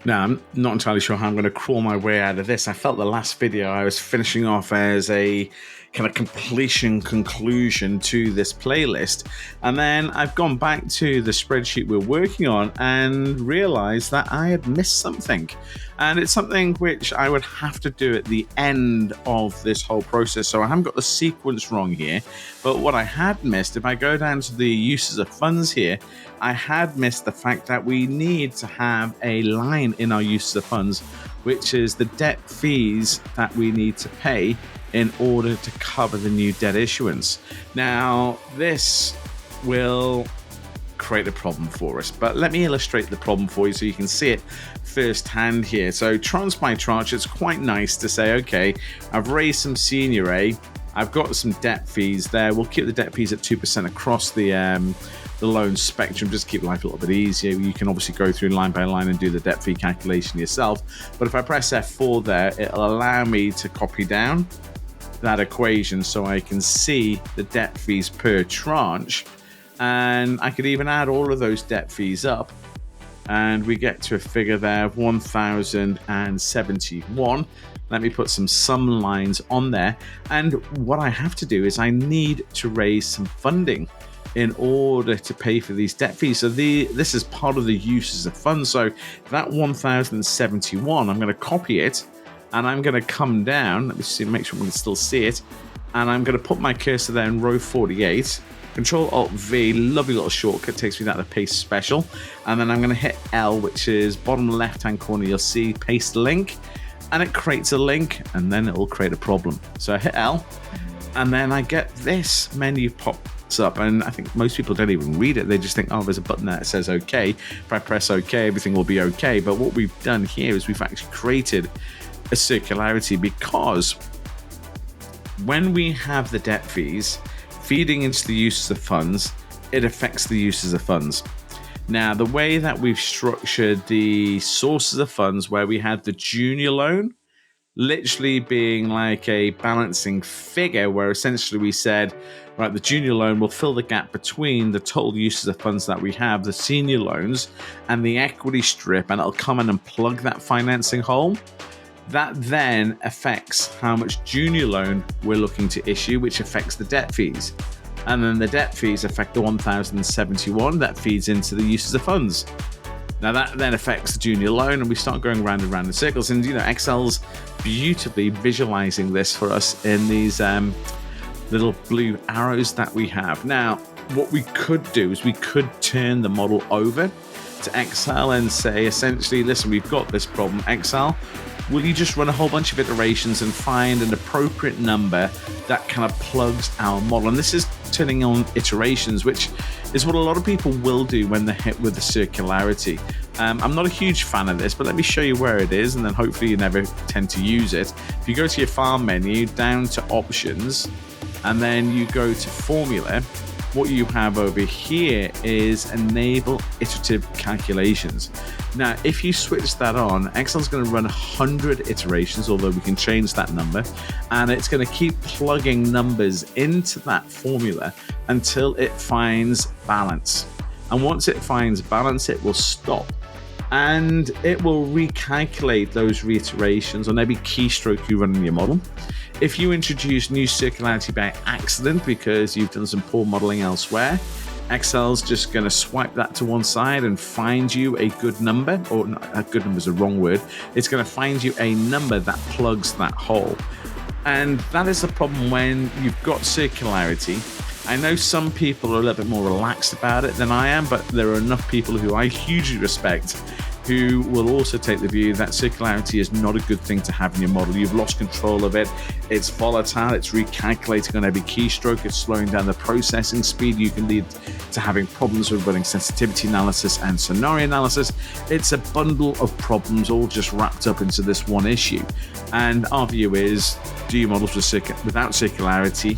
Now, I'm not entirely sure how I'm going to crawl my way out of this. I felt the last video I was finishing off as a kind of completion conclusion to this playlist. And then I've gone back to the spreadsheet we're working on and realized that I had missed something. And it's something which I would have to do at the end of this whole process. So I haven't got the sequence wrong here. But what I had missed, if I go down to the uses of funds here, I had missed the fact that we need to have a line in our uses of funds, which is the debt fees that we need to pay in order to cover the new debt issuance. Now, this will create a problem for us, but let me illustrate the problem for you so you can see it firsthand here. So tranche by tranche, it's quite nice to say, okay, I've raised some senior A, I've got some debt fees there. We'll keep the debt fees at 2% across the loan spectrum, just keep life a little bit easier. You can obviously go through line by line and do the debt fee calculation yourself. But if I press F4 there, it'll allow me to copy down that equation so I can see the debt fees per tranche. And I could even add all of those debt fees up. And we get to a figure there of 1,071. Let me put some sum lines on there. And what I have to do is I need to raise some funding in order to pay for these debt fees. So this is part of the uses of funds. So that 1,071, I'm going to copy it and I'm going to come down. Let me see, make sure we can still see it. And I'm going to put my cursor there in row 48. Control-Alt-V, lovely little shortcut, takes me down to Paste Special. And then I'm going to hit L, which is bottom left-hand corner. You'll see Paste Link. And it creates a link, and then it will create a problem. So I hit L, and then I get this menu pops up. And I think most people don't even read it. They just think, oh, there's a button there that says OK. If I press OK, everything will be OK. But what we've done here is we've actually created a circularity, because when we have the debt fees feeding into the uses of funds, it affects the uses of funds. Now, the way that we've structured the sources of funds, where we had the junior loan literally being like a balancing figure, where essentially we said, right, the junior loan will fill the gap between the total uses of funds that we have, the senior loans, and the equity strip, and it'll come in and plug that financing hole. That then affects how much junior loan we're looking to issue, which affects the debt fees. And then the debt fees affect the 1,071 that feeds into the uses of funds. Now that then affects the junior loan, and we start going round and round in circles. And Excel's beautifully visualizing this for us in these little blue arrows that we have. Now, what we could do is we could turn the model over to Excel and say, essentially, listen, we've got this problem. Excel, will you just run a whole bunch of iterations and find an appropriate number that kind of plugs our model? And this is turning on iterations, which is what a lot of people will do when they're hit with the circularity. I'm not a huge fan of this, but let me show you where it is, and then hopefully you never tend to use it. If you go to your file menu, down to options, and then you go to formula, what you have over here is enable iterative calculations. Now, if you switch that on, Excel's going to run 100 iterations, although we can change that number, and it's going to keep plugging numbers into that formula until it finds balance. And once it finds balance, it will stop. And it will recalculate those reiterations on every keystroke you run in your model. If you introduce new circularity by accident because you've done some poor modeling elsewhere, Excel's just going to swipe that to one side and find you a good number, or a good number is the wrong word. It's going to find you a number that plugs that hole. And that is the problem when you've got circularity. I know some people are a little bit more relaxed about it than I am, but there are enough people who I hugely respect who will also take the view that circularity is not a good thing to have in your model. You've lost control of it. It's volatile. It's recalculating on every keystroke. It's slowing down the processing speed. You can lead to having problems with running sensitivity analysis and scenario analysis. It's a bundle of problems all just wrapped up into this one issue. And our view is, do your models without circularity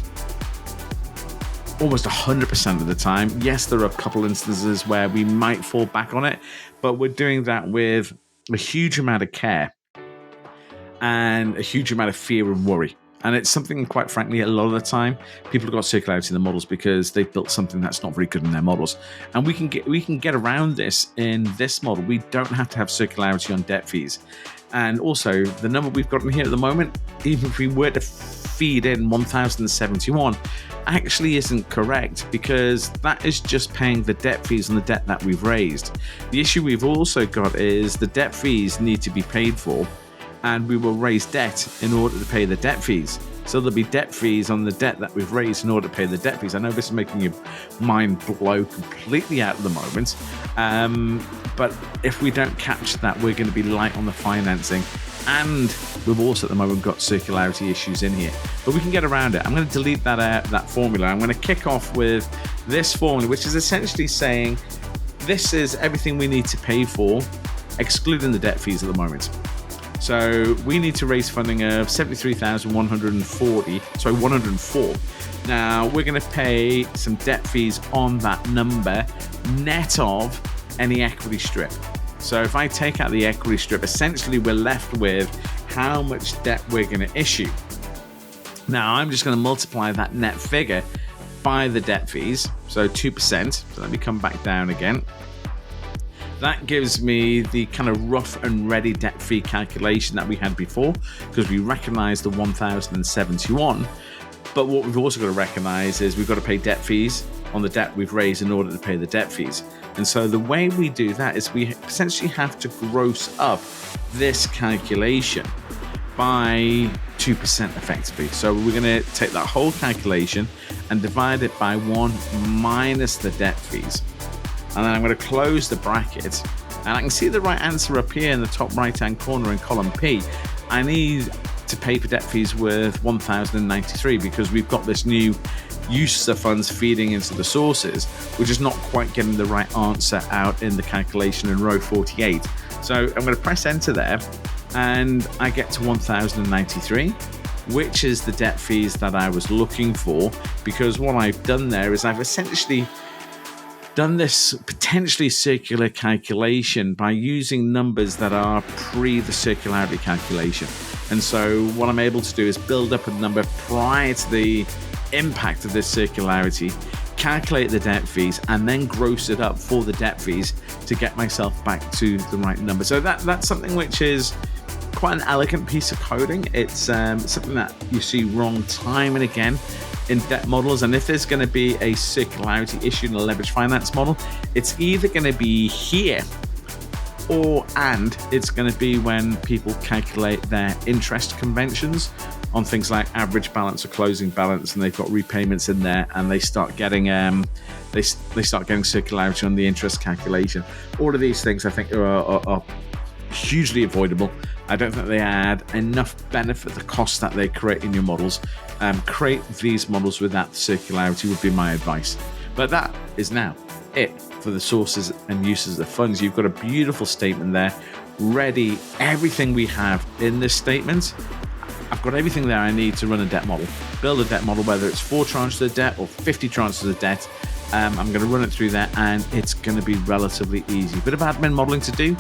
almost 100% of the time. Yes, there are a couple instances where we might fall back on it, but we're doing that with a huge amount of care and a huge amount of fear and worry. And it's something, quite frankly, a lot of the time, people have got circularity in the models because they've built something that's not very good in their models. And we can get around this in this model. We don't have to have circularity on debt fees. And also, the number we've got in here at the moment, even if we were to feed in 1,071, actually isn't correct, because that is just paying the debt fees on the debt that we've raised. The issue we've also got is the debt fees need to be paid for, and we will raise debt in order to pay the debt fees. So there'll be debt fees on the debt that we've raised in order to pay the debt fees. I know this is making your mind blow completely out at the moment, but if we don't capture that, we're going to be light on the financing. And we've also at the moment got circularity issues in here, but we can get around it. I'm going to delete that formula. I'm going to kick off with this formula, which is essentially saying this is everything we need to pay for, excluding the debt fees at the moment. So we need to raise funding of 104. Now we're going to pay some debt fees on that number, net of any equity strip. So if I take out the equity strip, essentially we're left with how much debt we're going to issue. Now I'm just going to multiply that net figure by the debt fees, so 2%. So let me come back down again. That gives me the kind of rough and ready debt fee calculation that we had before, because we recognize the 1,071. But what we've also got to recognize is we've got to pay debt fees on the debt we've raised in order to pay the debt fees. And so the way we do that is we essentially have to gross up this calculation by 2% effectively. So we're going to take that whole calculation and divide it by 1 minus the debt fees. And then I'm going to close the bracket, and I can see the right answer up here in the top right hand corner in column P. I need to pay for debt fees worth 1,093 because we've got this new use of funds feeding into the sources, which is not quite getting the right answer out in the calculation in row 48. So I'm going to press enter there, and I get to 1,093, which is the debt fees that I was looking for, because what I've done there is I've essentially done this potentially circular calculation by using numbers that are pre the circularity calculation. And so what I'm able to do is build up a number prior to the impact of this circularity, calculate the debt fees, and then gross it up for the debt fees to get myself back to the right number. So that's something which is quite an elegant piece of coding. It's something that you see wrong time and again in debt models. And if there's going to be a circularity issue in a leveraged finance model, it's either going to be here and it's going to be when people calculate their interest conventions on things like average balance or closing balance, and they've got repayments in there, and they start getting they start getting circularity on the interest calculation. All of these things I think are hugely avoidable. I don't think they add enough benefit to the cost that they create in your models. Create these models without circularity would be my advice. But that is now it for the sources and uses of funds. You've got a beautiful statement there, ready. Everything we have in this statement, I've got everything there I need to run a debt model. Build a debt model, whether it's 4 tranches of debt or 50 tranches of debt. I'm going to run it through there, and it's going to be relatively easy. Bit of admin modeling to do,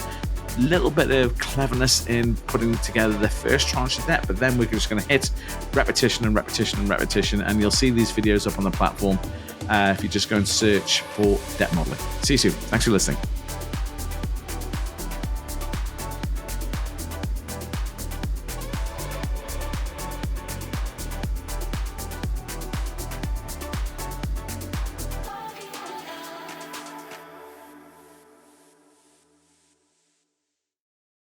little bit of cleverness in putting together the first tranche of debt, but then we're just going to hit repetition and repetition and repetition, and you'll see these videos up on the platform if you just go and search for debt modeling. See you soon. Thanks for listening.